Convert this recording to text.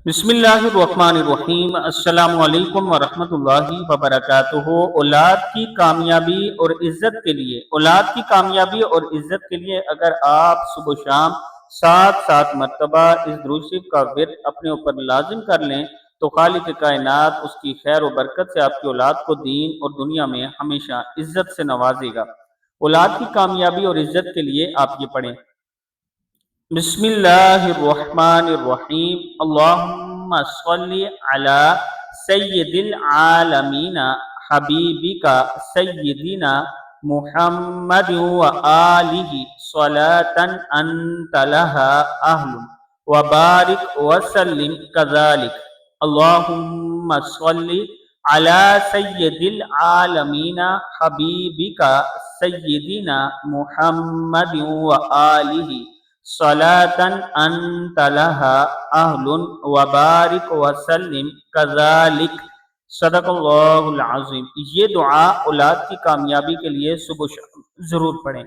بسم اللہ الرحمن الرحیم۔ السلام علیکم ورحمۃ اللہ وبرکاتہ۔ اولاد کی کامیابی اور عزت کے لیے اگر آپ صبح و شام 7 مرتبہ اس درود شریف کا ورد اپنے اوپر لازم کر لیں تو خالق کائنات اس کی خیر و برکت سے آپ کی اولاد کو دین اور دنیا میں ہمیشہ عزت سے نوازے گا۔ اولاد کی کامیابی اور عزت کے لیے آپ یہ پڑھیں: بسم اللہ الرحمن الرحیم، اللہم صلی علی سید العالمین حبیبک سیدنا محمد و آلہ صلاة انت لہا اہل وبارک وسلم کذالک۔ اللہم صلی علی سید العالمین حبیبک سیدنا محمد و آلہ صلاة انت لہا اہل وبارک وسلم کذالک۔ صدق اللہ العظیم۔ یہ دعا اولاد کی کامیابی کے لیے صبح و شام ضرور پڑھیں۔